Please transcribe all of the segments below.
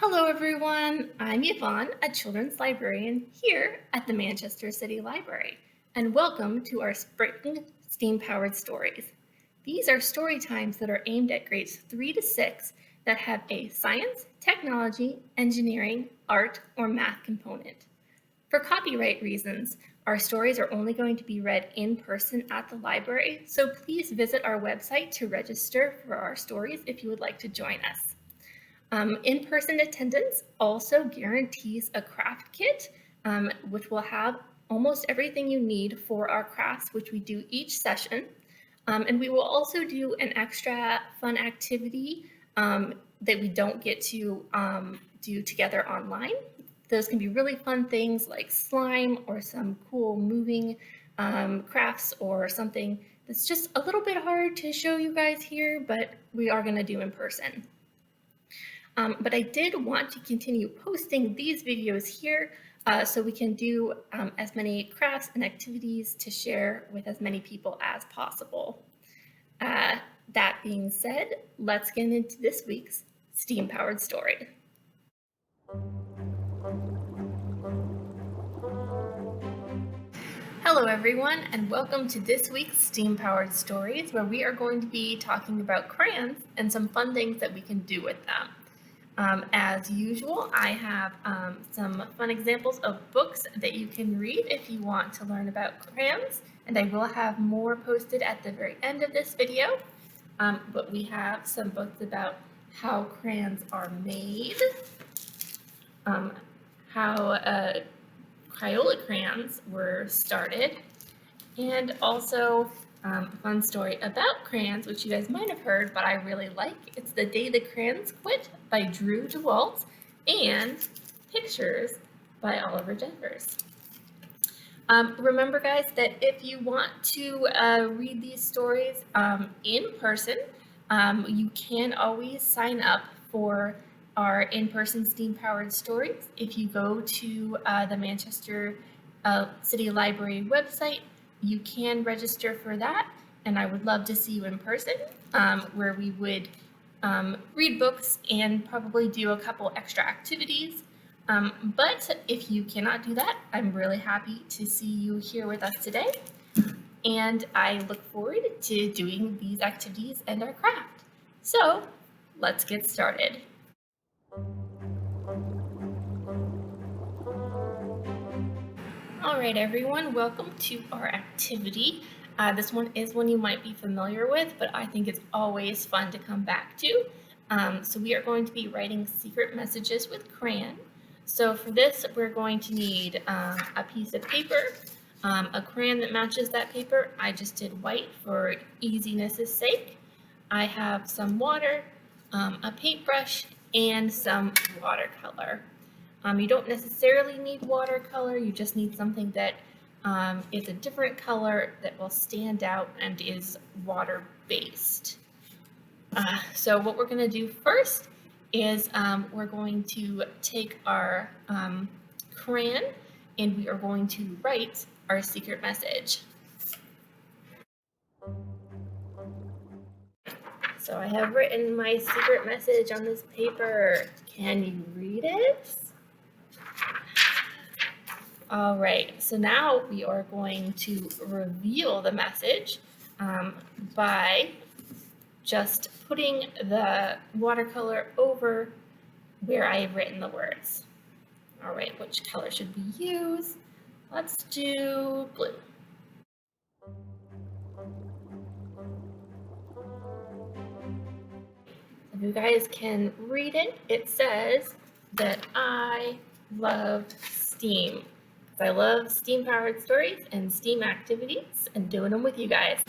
Hello everyone, I'm Yvonne, a children's librarian here at the Manchester City Library, and welcome to our Spring STEAM-powered stories. These are story times that are aimed at grades 3 to 6 that have a science, technology, engineering, art, or math component. For copyright reasons, our stories are only going to be read in person at the library, so please visit our website to register for our stories if you would like to join us. In-person attendance also guarantees a craft kit, which will have almost everything you need for our crafts, which we do each session. And we will also do an extra fun activity that we don't get to do together online. Those can be really fun things like slime or some cool moving crafts or something that's just a little bit hard to show you guys here, but we are going to do in person. But I did want to continue posting these videos here so we can do as many crafts and activities to share with as many people as possible. That being said, let's get into this week's STEAM-powered story. Hello everyone, and welcome to this week's STEAM-powered stories, where we are going to be talking about crayons and some fun things that we can do with them. As usual, I have some fun examples of books that you can read if you want to learn about crayons, and I will have more posted at the very end of this video. But we have some books about how crayons are made, how Crayola crayons were started, and also a fun story about crayons, which you guys might have heard, but I really like. It's The Day the Crayons Quit by Dewalt, and Pictures by Oliver Jeffers. Remember, guys, that if you want to read these stories in person, you can always sign up for our in-person STEAM-powered stories. If you go to the Manchester City Library website, you can register for that, and I would love to see you in person, where we would read books and probably do a couple extra activities. But if you cannot do that, I'm really happy to see you here with us today, and I look forward to doing these activities and our craft. So let's get started. All right, everyone, welcome to our activity. This one is one you might be familiar with, but I think it's always fun to come back to. So we are going to be writing secret messages with crayon. So for this, we're going to need a piece of paper, a crayon that matches that paper. I just did white for easiness' sake. I have some water, a paintbrush, and some watercolor. You don't necessarily need watercolor, you just need something that is a different color that will stand out and is water-based. So what we're going to do first is we're going to take our crayon and we are going to write our secret message. So I have written my secret message on this paper. Can you read it? All right, so now we are going to reveal the message by just putting the watercolor over where I have written the words. All right, which color should we use? Let's do blue. If you guys can read it, it says that I love STEAM. I love STEAM-powered stories and STEAM activities and doing them with you guys.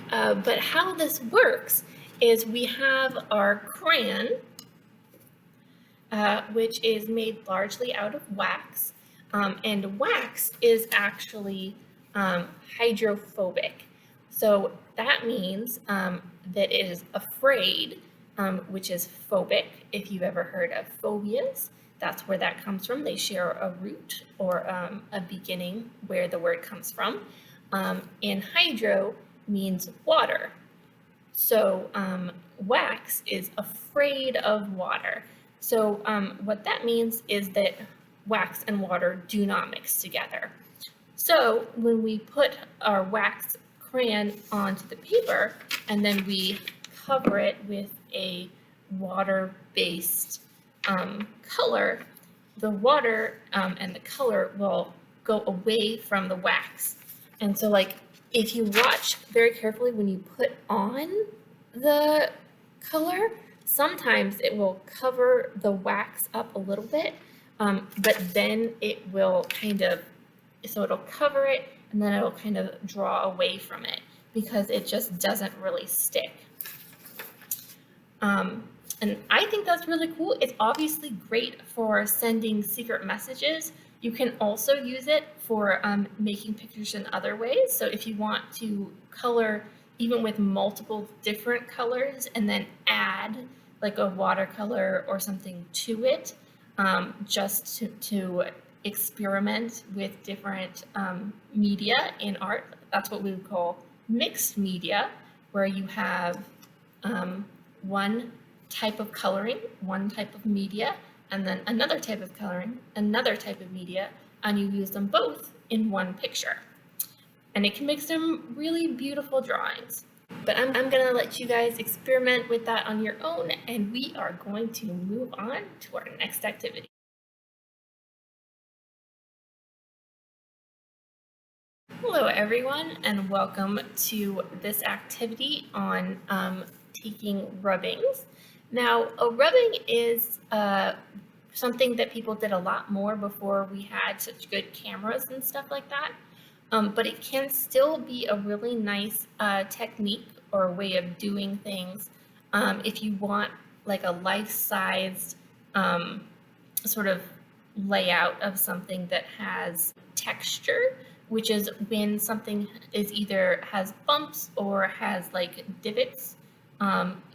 But how this works is we have our crayon, which is made largely out of wax, and wax is actually hydrophobic. So that means that it is afraid, which is phobic. If you've ever heard of phobias, that's where that comes from. They share a root or a beginning where the word comes from. And hydro means water. So wax is afraid of water. So what that means is that wax and water do not mix together. So when we put our wax crayon onto the paper and then we cover it with a water-based color, the water and the color will go away from the wax. And so like if you watch very carefully when you put on the color, sometimes it will cover the wax up a little bit, but then it will so it'll cover it and then it'll kind of draw away from it because it just doesn't really stick. And I think that's really cool. It's obviously great for sending secret messages. You can also use it for making pictures in other ways. So if you want to color even with multiple different colors and then add like a watercolor or something to it, just to experiment with different media in art. That's what we would call mixed media, where you have one type of coloring, one type of media, and then another type of coloring, another type of media, and you use them both in one picture. And it can make some really beautiful drawings. But I'm going to let you guys experiment with that on your own, and we are going to move on to our next activity. Hello everyone, and welcome to this activity on taking rubbings. Now, a rubbing is something that people did a lot more before we had such good cameras and stuff like that. But it can still be a really nice technique or way of doing things if you want like a life-sized sort of layout of something that has texture, which is when something is either has bumps or has like divots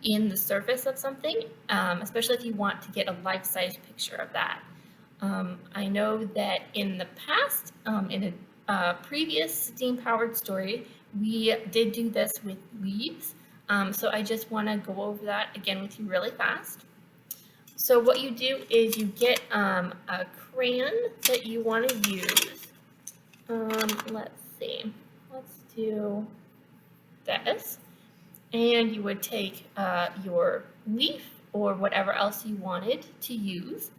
in the surface of something, especially if you want to get a life-size picture of that. I know that in the past, in a previous steam-powered story, we did do this with leaves. So I just want to go over that again with you really fast. So what you do is you get a crayon that you want to use. Let's see, let's do this. And you would take your leaf or whatever else you wanted to use.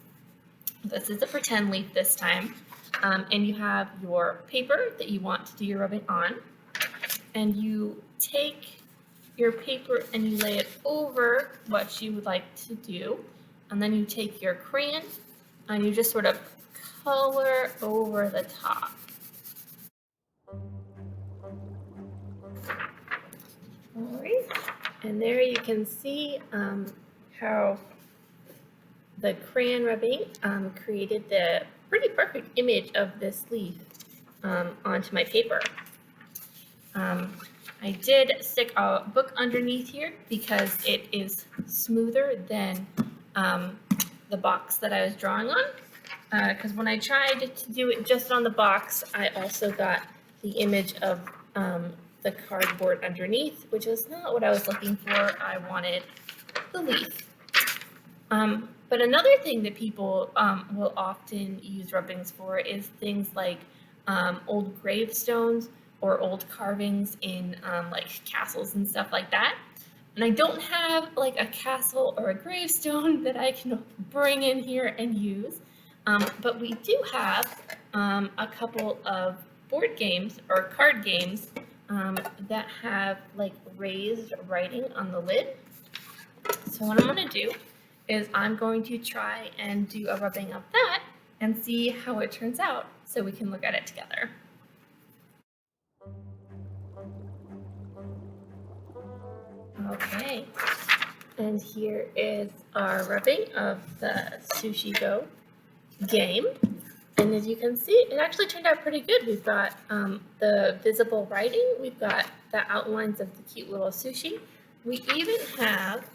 This is a pretend leaf this time. And you have your paper that you want to do your rubbing on. And you take your paper and you lay it over what you would like to do. And then you take your crayon and you just sort of color over the top. All right, and there you can see how the crayon rubbing created the pretty perfect image of this leaf onto my paper. I did stick a book underneath here because it is smoother than the box that I was drawing on. Because when I tried to do it just on the box, I also got the image of the cardboard underneath, which is not what I was looking for. I wanted the leaf. But another thing that people will often use rubbings for is things like old gravestones or old carvings in like castles and stuff like that. And I don't have like a castle or a gravestone that I can bring in here and use. But we do have a couple of board games or card games that have like raised writing on the lid. So what I'm going to do is I'm going to try and do a rubbing of that and see how it turns out so we can look at it together. Okay, and here is our rubbing of the Sushi Go game. And as you can see, it actually turned out pretty good. We've got the visible writing. We've got the outlines of the cute little sushi. We even have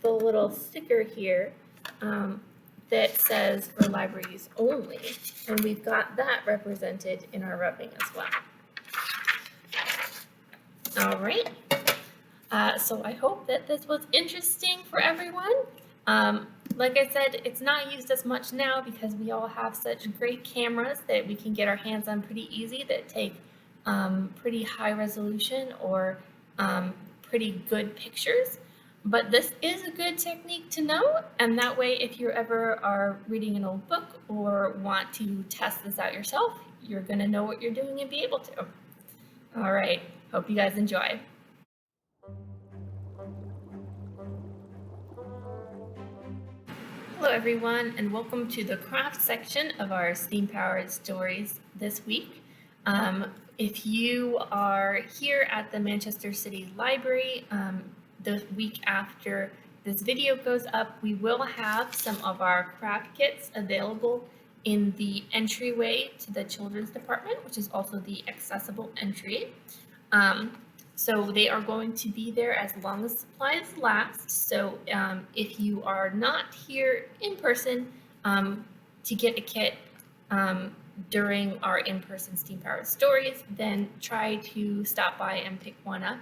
the little sticker here that says for libraries only. And we've got that represented in our rubbing as well. All right. So I hope that this was interesting for everyone. like I said, it's not used as much now because we all have such great cameras that we can get our hands on pretty easy that take pretty high resolution or pretty good pictures. But this is a good technique to know, and that way if you ever are reading an old book or want to test this out yourself, you're going to know what you're doing and be able to. All right, hope you guys enjoy. Hello everyone, and welcome to the craft section of our STEAM-powered stories this week. If you are here at the Manchester City Library, the week after this video goes up, we will have some of our craft kits available in the entryway to the children's department, which is also the accessible entry. So they are going to be there as long as supplies last. So if you are not here in person to get a kit during our in-person STEAM-powered stories, then try to stop by and pick one up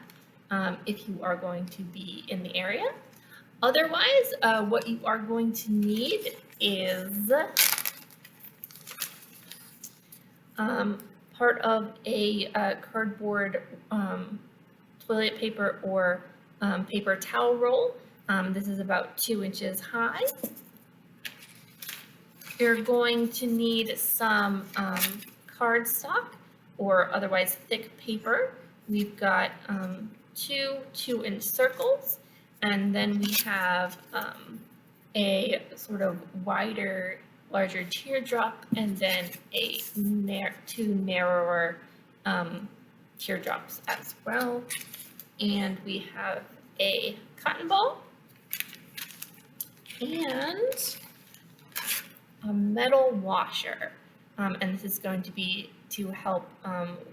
if you are going to be in the area. Otherwise, what you are going to need is part of a cardboard toilet paper or paper towel roll. This is about 2 inches high. You're going to need some cardstock or otherwise thick paper. We've got two 2-inch circles, and then we have a sort of larger teardrop, and then two narrower teardrops as well. And we have a cotton ball and a metal washer. And this is going to be to help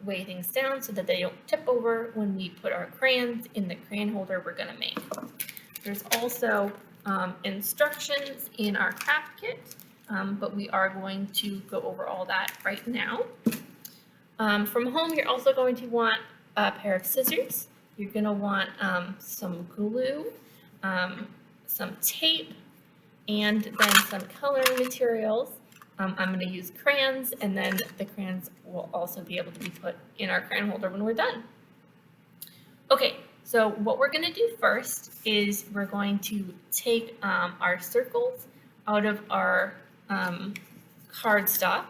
weigh things down so that they don't tip over when we put our crayons in the crayon holder we're going to make. There's also instructions in our craft kit, but we are going to go over all that right now. From home, you're also going to want a pair of scissors. You're going to want some glue, some tape, and then some coloring materials. I'm going to use crayons, and then the crayons will also be able to be put in our crayon holder when we're done. Okay, so what we're going to do first is we're going to take our circles out of our cardstock,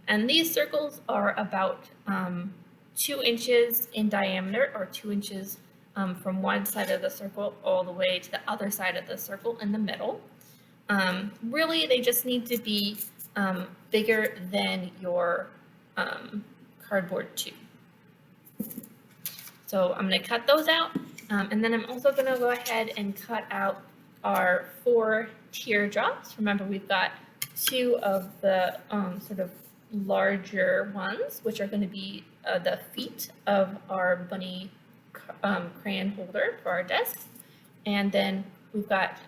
and these circles are about 2 inches in diameter, or 2 inches from one side of the circle all the way to the other side of the circle in the middle. Really, they just need to be bigger than your cardboard tube. So I'm going to cut those out, and then I'm also going to go ahead and cut out our 4 teardrops. Remember, we've got 2 of the sort of larger ones, which are going to be the feet of our bunny crayon holder for our desk, and then we've got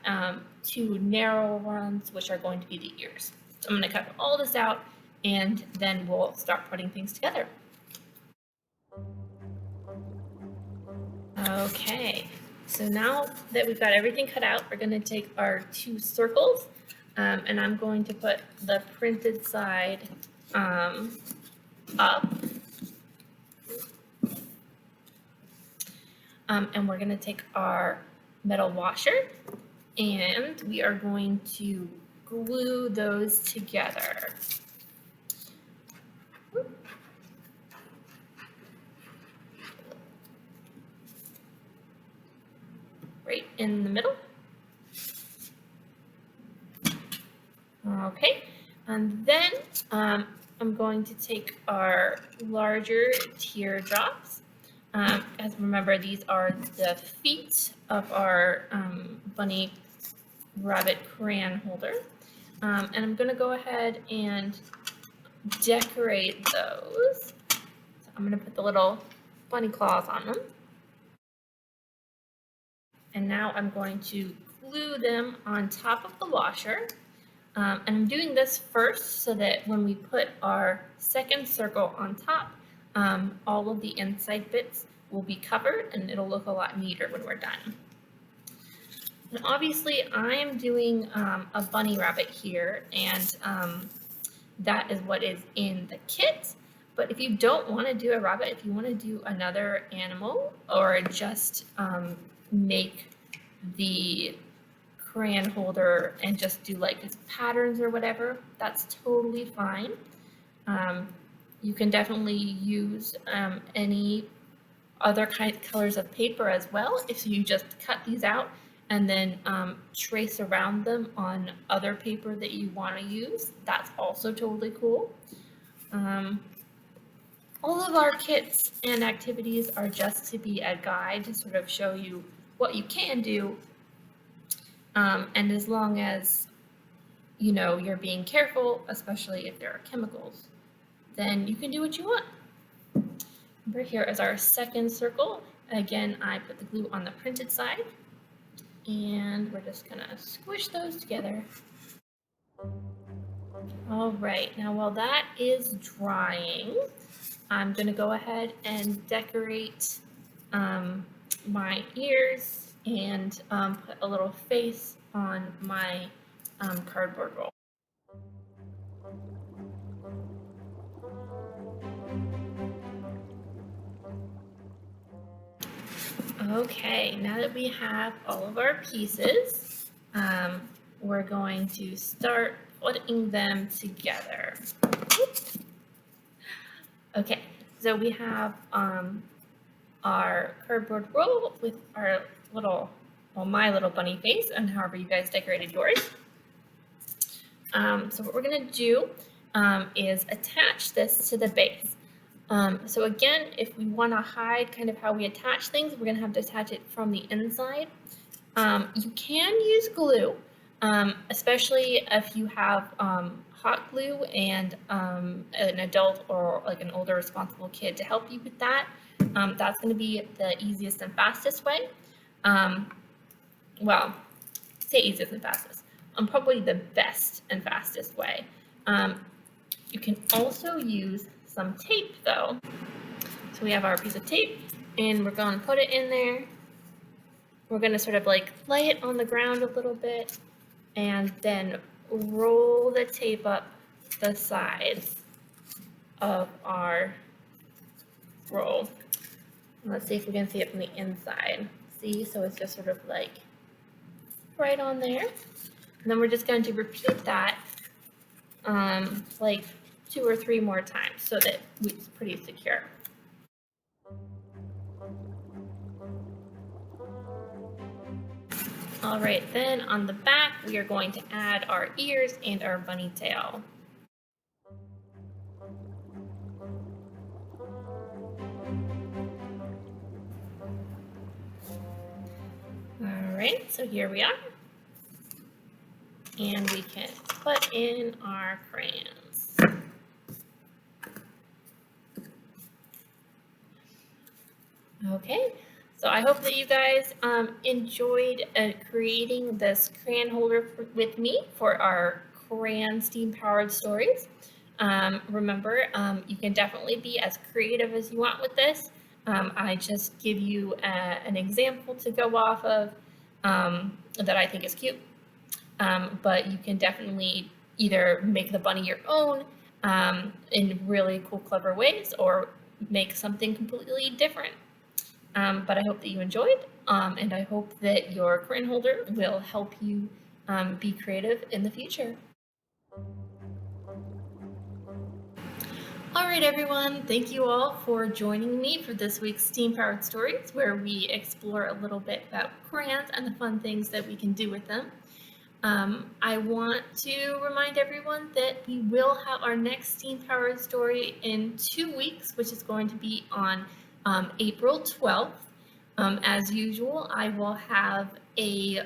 2 narrow ones, which are going to be the ears. So I'm going to cut all this out, and then we'll start putting things together. Okay, so now that we've got everything cut out, we're going to take our 2 circles, and I'm going to put the printed side up. And we're going to take our metal washer, and we are going to glue those together. Right in the middle. Okay, and then I'm going to take our larger teardrops. As remember, these are the feet of our bunny rabbit crayon holder. And I'm going to go ahead and decorate those. So I'm going to put the little bunny claws on them. And now I'm going to glue them on top of the washer. And I'm doing this first so that when we put our second circle on top, all of the inside bits will be covered and it'll look a lot neater when we're done. And obviously I am doing a bunny rabbit here, and that is what is in the kit. But if you don't want to do a rabbit, if you want to do another animal, or just make the crayon holder and just do like patterns or whatever, that's totally fine. You can definitely use any other colors of paper as well. If you just cut these out and then trace around them on other paper that you want to use, that's also totally cool. All of our kits and activities are just to be a guide to sort of show you what you can do, and as long as you know you're being careful, especially if there are chemicals, then you can do what you want. Over here is our second circle. Again, I put the glue on the printed side, and we're just gonna squish those together. All right, now while that is drying, I'm gonna go ahead and decorate my ears and put a little face on my cardboard roll. Okay, now that we have all of our pieces, we're going to start putting them together. Oops. Okay, so we have our cardboard roll with our little, well, my little bunny face, and however you guys decorated yours. So what we're gonna do is attach this to the base. So again, if we want to hide kind of how we attach things, we're going to have to attach it from the inside. You can use glue, especially if you have hot glue and an adult or like an older responsible kid to help you with that. That's going to be the easiest and fastest way. Well, say easiest and fastest. Probably the best and fastest way. You can also use some tape though. So we have our piece of tape, and we're going to put it in there. We're going to sort of like lay it on the ground a little bit, and then roll the tape up the sides of our roll. Let's see if we can see it from the inside. See, so it's just sort of like right on there. And then we're just going to repeat that like 2 or 3 more times so that it's pretty secure. All right, then on the back, we are going to add our ears and our bunny tail. All right, so here we are. And we can put in our crayons. Okay, so I hope that you guys enjoyed creating this crayon holder with me for our crayon steam-powered stories. Remember, you can definitely be as creative as you want with this. I just give you an example to go off of that I think is cute. But you can definitely either make the bunny your own in really cool, clever ways, or make something completely different. But I hope that you enjoyed, and I hope that your crayon holder will help you be creative in the future. All right, everyone, thank you all for joining me for this week's Steam Powered Stories, where we explore a little bit about crayons and the fun things that we can do with them. I want to remind everyone that we will have our next Steam Powered story in 2 weeks, which is going to be on April 12th. As usual, I will have a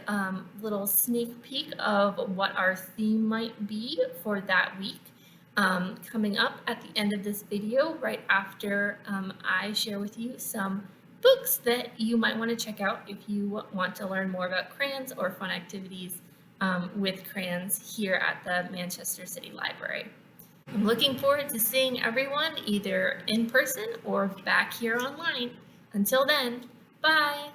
little sneak peek of what our theme might be for that week coming up at the end of this video, right after I share with you some books that you might want to check out if you want to learn more about crayons or fun activities with crayons here at the Manchester City Library. I'm looking forward to seeing everyone either in person or back here online. Until then, bye!